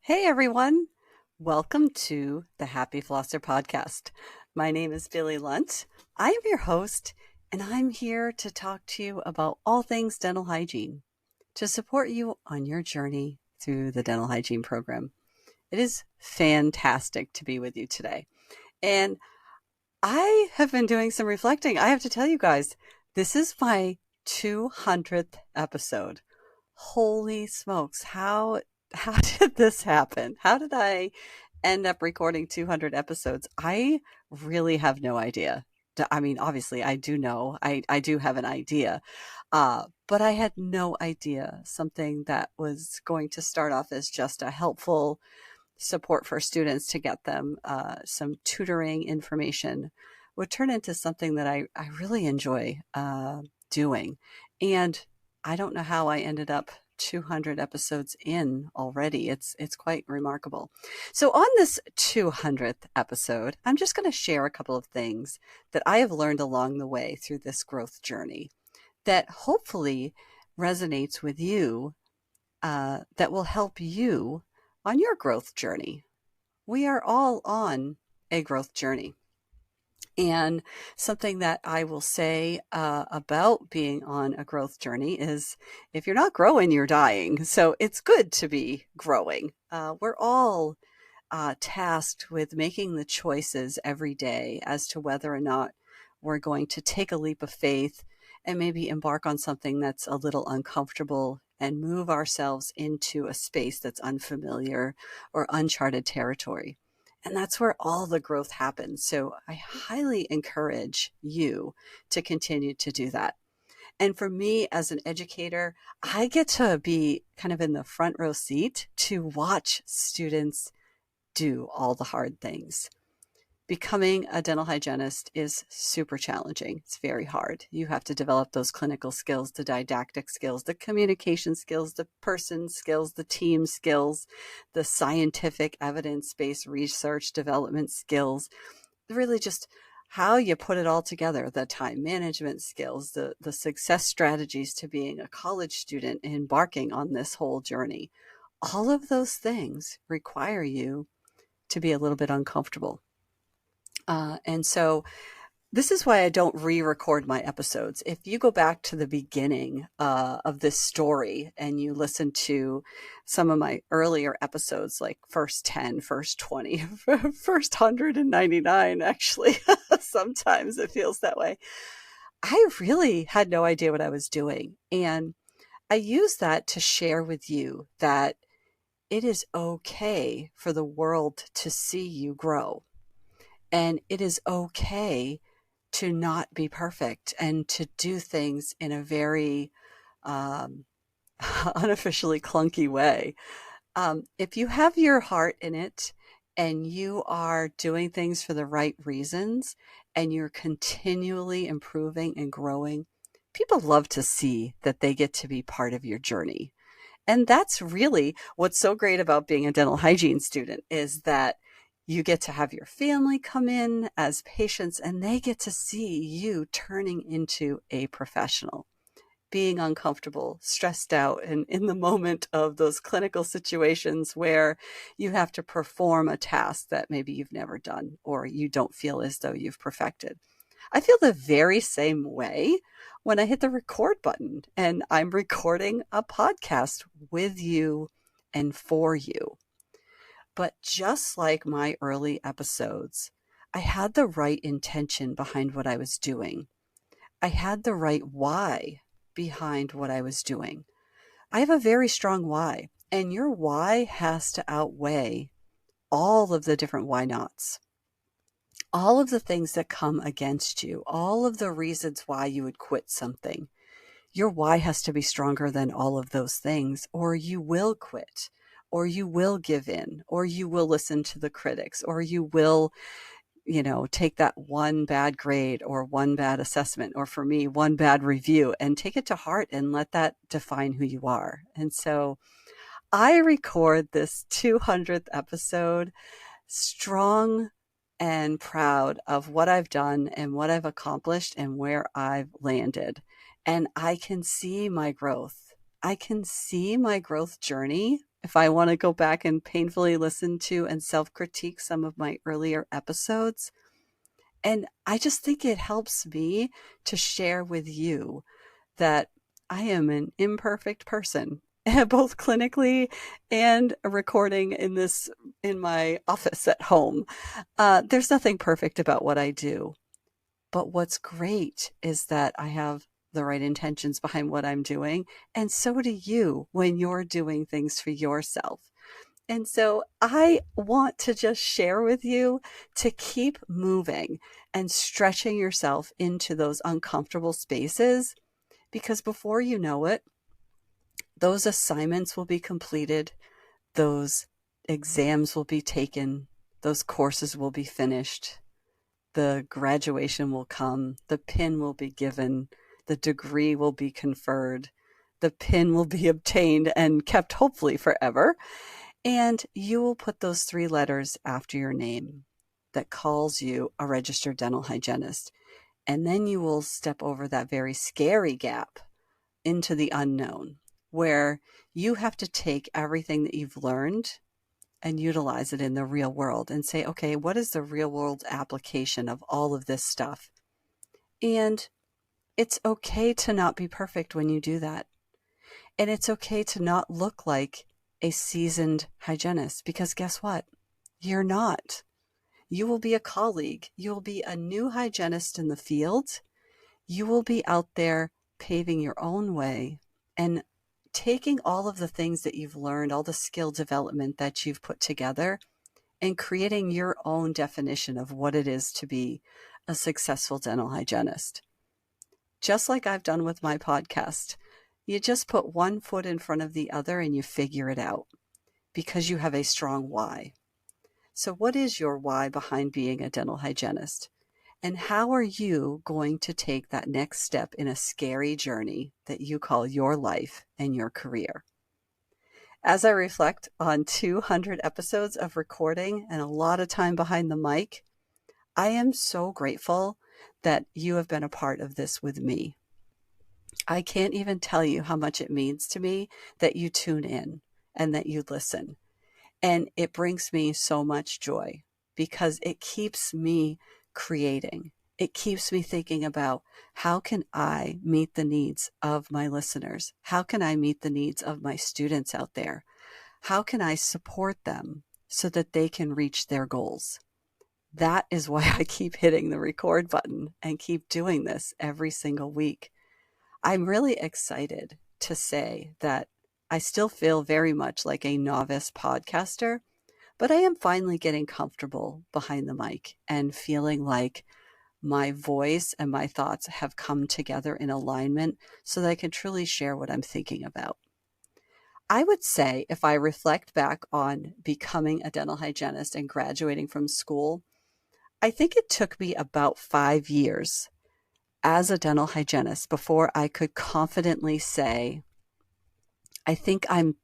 Hey everyone, welcome to the Happy Flosser podcast. My name is Billy Lunt. I am your host, and I'm here to talk to you about all things dental hygiene to support you on your journey through the dental hygiene program. It is fantastic to be with you today. And I have been doing some reflecting. I have to tell you guys, this is my 200th episode. Holy smokes, how did this happen? How did I end up recording 200 episodes? I really have no idea. I mean, obviously, I do know. I do have an idea. But I had no idea something that was going to start off as just a helpful support for students to get them some tutoring information would turn into something that I really enjoy doing. And I don't know how I ended up 200 episodes in already. It's quite remarkable. So on this 200th episode, I'm just going to share a couple of things that I have learned along the way through this growth journey that hopefully resonates with you, that will help you on your growth journey. We are all on a growth journey. And something that I will say about being on a growth journey is if you're not growing, you're dying. So it's good to be growing. We're all tasked with making the choices every day as to whether or not we're going to take a leap of faith and maybe embark on something that's a little uncomfortable and move ourselves into a space that's unfamiliar or uncharted territory. And that's where all the growth happens. So I highly encourage you to continue to do that. And for me as an educator, I get to be kind of in the front row seat to watch students do all the hard things. Becoming a dental hygienist is super challenging. It's very hard. You have to develop those clinical skills, the didactic skills, the communication skills, the person skills, the team skills, the scientific evidence-based research development skills, really just how you put it all together, the time management skills, the success strategies to being a college student embarking on this whole journey. All of those things require you to be a little bit uncomfortable. And so this is why I don't re-record my episodes. If you go back to the beginning of this story and you listen to some of my earlier episodes, like first 10, first 20, first 199, actually, sometimes it feels that way. I really had no idea what I was doing. And I use that to share with you that it is okay for the world to see you grow. And it is okay to not be perfect and to do things in a very um, unofficially clunky way. If you have your heart in it and you are doing things for the right reasons and you're continually improving and growing, people love to see that they get to be part of your journey. And that's really what's so great about being a dental hygiene student is that you get to have your family come in as patients and they get to see you turning into a professional, being uncomfortable, stressed out, and in the moment of those clinical situations where you have to perform a task that maybe you've never done or you don't feel as though you've perfected. I feel the very same way when I hit the record button and I'm recording a podcast with you and for you. But just like my early episodes, I had the right intention behind what I was doing. I had the right why behind what I was doing. I have a very strong why, and your why has to outweigh all of the different why nots, all of the things that come against you, all of the reasons why you would quit something. Your why has to be stronger than all of those things, or you will quit, or you will give in, or you will listen to the critics, or you will, take that one bad grade or one bad assessment, or for me, one bad review and take it to heart and let that define who you are. And so I record this 200th episode strong and proud of what I've done and what I've accomplished and where I've landed. And I can see my growth. I can see my growth journey if I want to go back and painfully listen to and self-critique some of my earlier episodes. And I just think it helps me to share with you that I am an imperfect person, both clinically and recording in my office at home. There's nothing perfect about what I do. But what's great is that I have the right intentions behind what I'm doing. And so do you when you're doing things for yourself. And so I want to just share with you to keep moving and stretching yourself into those uncomfortable spaces, because before you know it, those assignments will be completed, those exams will be taken, those courses will be finished, the graduation will come, the pin will be given, the degree will be conferred, the pin will be obtained and kept hopefully forever. And you will put those 3 letters after your name that calls you a registered dental hygienist. And then you will step over that very scary gap into the unknown, where you have to take everything that you've learned and utilize it in the real world and say, okay, what is the real world application of all of this stuff? And it's okay to not be perfect when you do that. And it's okay to not look like a seasoned hygienist, because guess what? You're not. You will be a colleague. You will be a new hygienist in the field. You will be out there paving your own way and taking all of the things that you've learned, all the skill development that you've put together, and creating your own definition of what it is to be a successful dental hygienist. Just like I've done with my podcast, you just put one foot in front of the other and you figure it out because you have a strong why. So what is your why behind being a dental hygienist? And how are you going to take that next step in a scary journey that you call your life and your career? As I reflect on 200 episodes of recording and a lot of time behind the mic, I am so grateful that you have been a part of this with me. I can't even tell you how much it means to me that you tune in and that you listen. And it brings me so much joy because it keeps me creating. It keeps me thinking about how can I meet the needs of my listeners? How can I meet the needs of my students out there? How can I support them so that they can reach their goals? That is why I keep hitting the record button and keep doing this every single week. I'm really excited to say that I still feel very much like a novice podcaster, but I am finally getting comfortable behind the mic and feeling like my voice and my thoughts have come together in alignment so that I can truly share what I'm thinking about. I would say if I reflect back on becoming a dental hygienist and graduating from school, I think it took me about 5 years as a dental hygienist before I could confidently say, I think I'm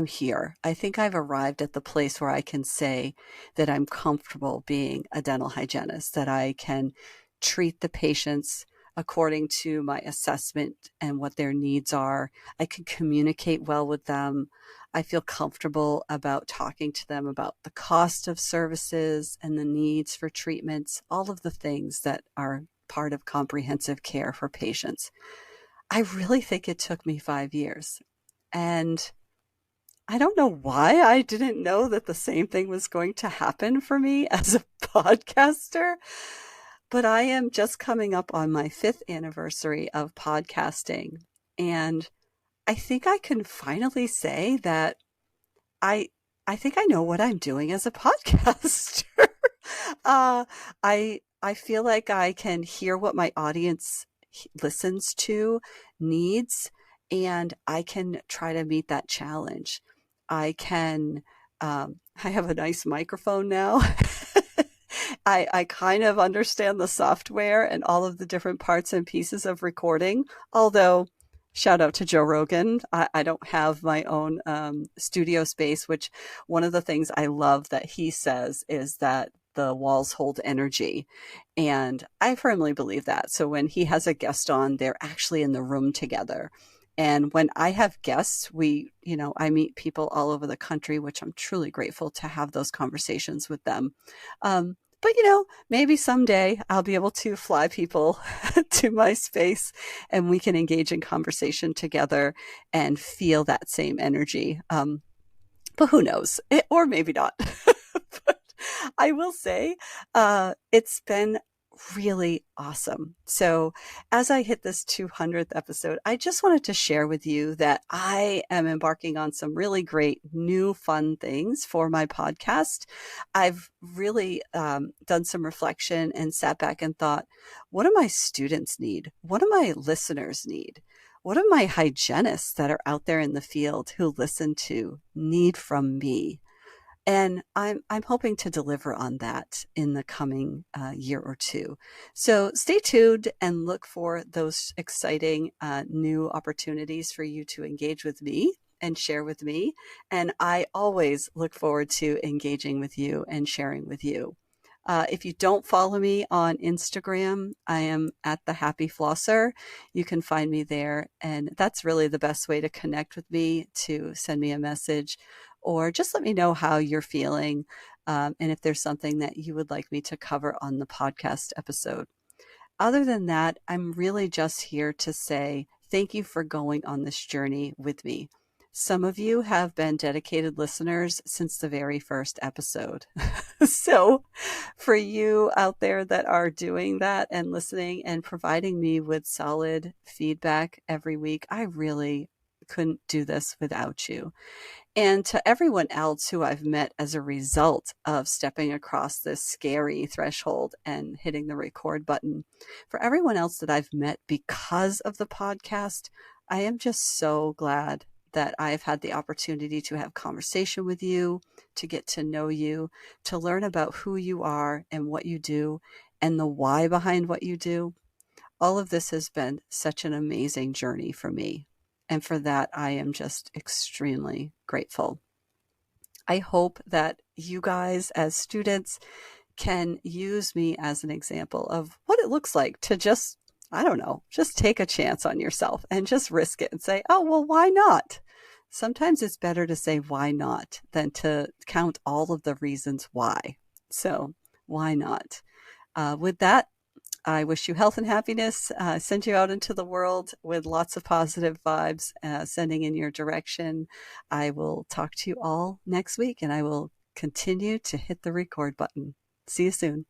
here. I think I've arrived at the place where I can say that I'm comfortable being a dental hygienist, that I can treat the patients according to my assessment and what their needs are. I can communicate well with them. I feel comfortable about talking to them about the cost of services and the needs for treatments, all of the things that are part of comprehensive care for patients. I really think it took me 5 years. And I don't know why I didn't know that the same thing was going to happen for me as a podcaster, but I am just coming up on my 5th anniversary of podcasting. And I think I can finally say that I I think I know what I'm doing as a podcaster. uh, I feel like I can hear what my audience listens to, needs, and I can try to meet that challenge. I can, I have a nice microphone now. I kind of understand the software and all of the different parts and pieces of recording, although shout out to Joe Rogan. I don't have my own studio space, which one of the things I love that he says is that the walls hold energy. And I firmly believe that. So when he has a guest on, they're actually in the room together. And when I have guests, I meet people all over the country, which I'm truly grateful to have those conversations with them. But maybe someday I'll be able to fly people to my space and we can engage in conversation together and feel that same energy. But who knows? Or maybe not. But I will say it's been really awesome. So, as I hit this 200th episode, I just wanted to share with you that I am embarking on some really great new fun things for my podcast. I've really done some reflection and sat back and thought, what do my students need? What do my listeners need? What do my hygienists that are out there in the field who listen to need from me? And I'm hoping to deliver on that in the coming year or two. So stay tuned and look for those exciting new opportunities for you to engage with me and share with me. And I always look forward to engaging with you and sharing with you. If you don't follow me on Instagram, I am at the Happy Flosser. You can find me there. And that's really the best way to connect with me, to send me a message or just let me know how you're feeling. And if there's something that you would like me to cover on the podcast episode. Other than that, I'm really just here to say thank you for going on this journey with me. Some of you have been dedicated listeners since the very first episode. So for you out there that are doing that and listening and providing me with solid feedback every week, I really couldn't do this without you. And to everyone else who I've met as a result of stepping across this scary threshold and hitting the record button, for everyone else that I've met because of the podcast, I am just so glad that I've had the opportunity to have conversation with you, to get to know you, to learn about who you are and what you do and the why behind what you do. All of this has been such an amazing journey for me. And for that, I am just extremely grateful. I hope that you guys, as students, can use me as an example of what it looks like to just, I don't know, just take a chance on yourself and just risk it and say, oh, well, why not? Sometimes it's better to say why not than to count all of the reasons why. So why not? With that, I wish you health and happiness, send you out into the world with lots of positive vibes, sending in your direction. I will talk to you all next week and I will continue to hit the record button. See you soon.